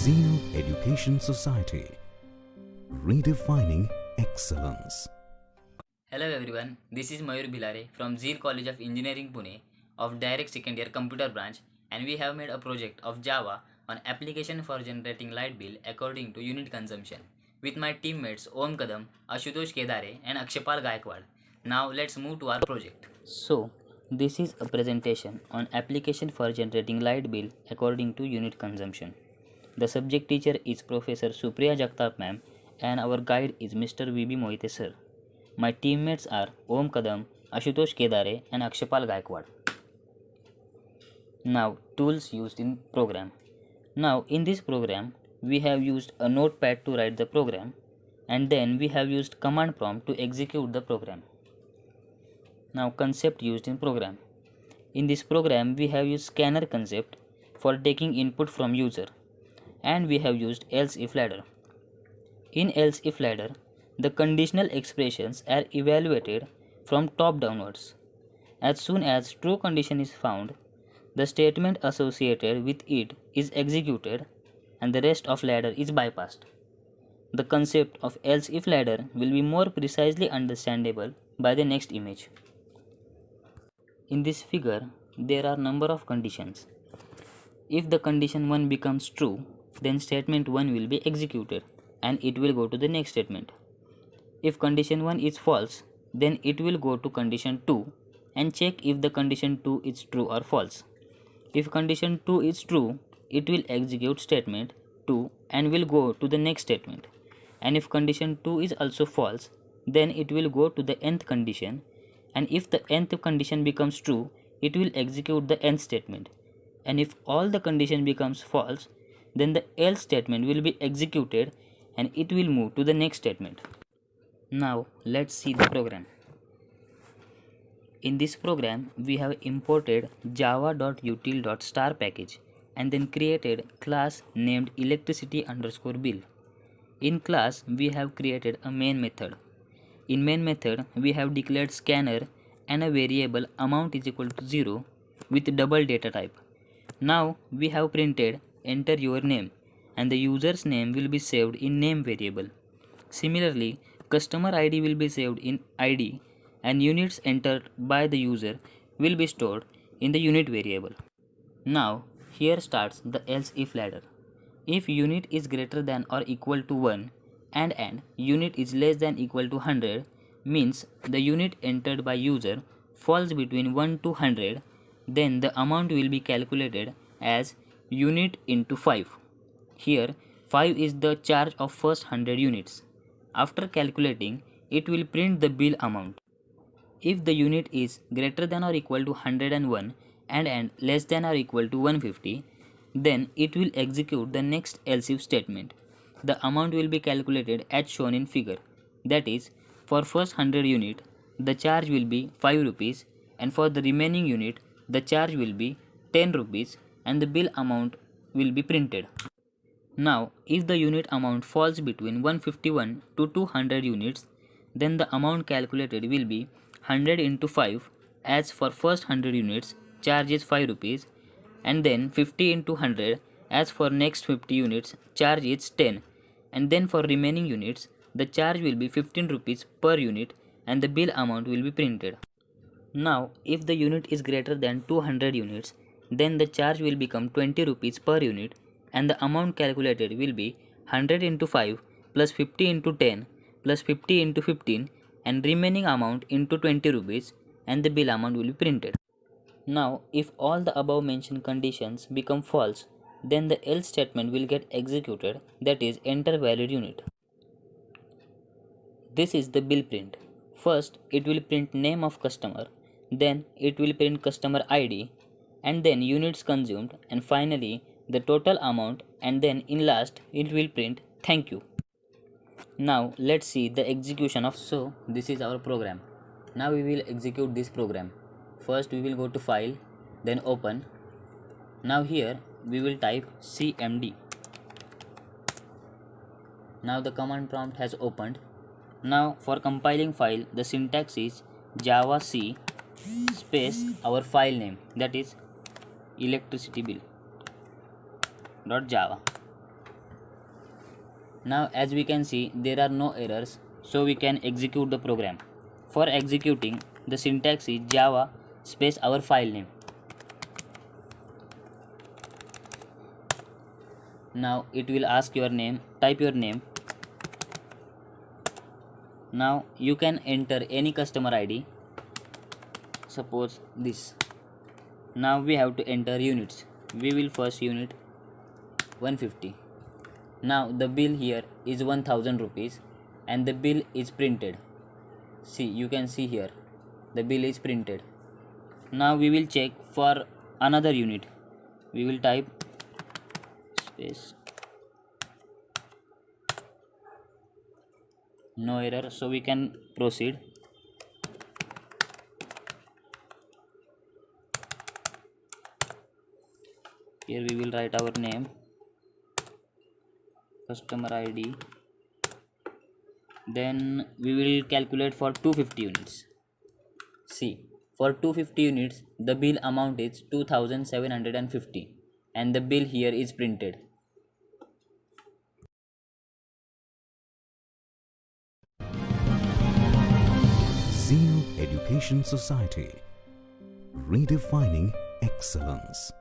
Zeal Education Society, redefining excellence. Hello everyone, this is Mayur Bhilare from Zeal College of Engineering Pune of Direct Second Year Computer Branch, and we have made a project of Java on application for generating light bill according to unit consumption with my teammates Om Kadam, Ashutosh Kedare and Akshapal Gaikwad. Now let's move to our project. So, this is a presentation on application for generating light bill according to unit consumption. The subject teacher is Professor Supriya Jagtap ma'am and our guide is Mr. V.B. Moite sir. My teammates are Om Kadam, Ashutosh Kedare and Akshapal Gaikwad. Now, tools used in program. Now, in this program, we have used a notepad to write the program, and then we have used command prompt to execute the program. Now, concept used in program. In this program, we have used scanner concept for taking input from user, and we have used else if ladder. In else if ladder, the conditional expressions are evaluated from top downwards. As soon as true condition is found, the statement associated with it is executed and the rest of ladder is bypassed. The concept of else if ladder will be more precisely understandable by the next image. In this figure, there are number of conditions. If the condition 1 becomes true, then statement 1 will be executed and it will go to the next statement. If condition 1 is false, then it will go to condition 2 and check if the condition 2 is true or false. If condition 2 is true, it will execute statement 2 and will go to the next statement. And if condition 2 is also false, then it will go to the nth condition, and if the nth condition becomes true, it will execute the nth statement. And if all the condition becomes false, then the else statement will be executed and it will move to the next statement. Now let's see the program. In this program, we have imported java.util.star package and then created class named electricity_bill. In class, we have created a main method. In main method, we have declared scanner and a variable amount is equal to 0 with double data type. Now we have printed enter your name and the user's name will be saved in name variable. Similarly, customer ID will be saved in ID and units entered by the user will be stored in the unit variable. Now here starts the else if ladder. If unit is greater than or equal to 1 and unit is less than equal to 100 means the unit entered by user falls between 1 to 100, then the amount will be calculated as unit into 5. Here 5 is the charge of first 100 units. After calculating, it will print the bill amount. If the unit is greater than or equal to 101 and less than or equal to 150, then it will execute the next else if statement. The amount will be calculated as shown in figure. That is, for first 100 unit, the charge will be 5 rupees and for the remaining unit, the charge will be 10 rupees and the bill amount will be printed. Now, if the unit amount falls between 151 to 200 units, then the amount calculated will be 100 into 5, as for first 100 units, charge is 5 rupees, and then 50 into 100, as for next 50 units, charge is 10, and then for remaining units, the charge will be 15 rupees per unit and the bill amount will be printed. Now, if the unit is greater than 200 units, then the charge will become 20 rupees per unit and the amount calculated will be 100 into 5 plus 50 into 10 plus 50 into 15 and remaining amount into 20 rupees and the bill amount will be printed. Now, if all the above mentioned conditions become false, then the else statement will get executed, that is enter valid unit. This is the bill print. First, it will print name of customer, then it will print customer ID, and then units consumed, and finally the total amount, and then in last it will print thank you. Now let's see the execution of. So this is our program. Now we will execute this program. First we will go to file, then open. Now here we will type cmd. Now the command prompt has opened. Now for compiling file, the syntax is java c space our file name, that is electricity bill .java. Now as we can see, there are no errors, so we can execute the program. For executing, the syntax is java space our file name. Now it will ask your name, type your name. Now you can enter any customer ID, suppose this. Now we have to enter units. We will first unit 150. Now the bill here is 1000 rupees and the bill is printed. See, you can see here the bill is printed. Now we will check for another unit. We will type space, no error, so we can proceed. Here we will write our name, customer ID, then we will calculate for 250 units. See, for 250 units the bill amount is 2750 and the bill here is printed. Zeal Education Society, redefining excellence.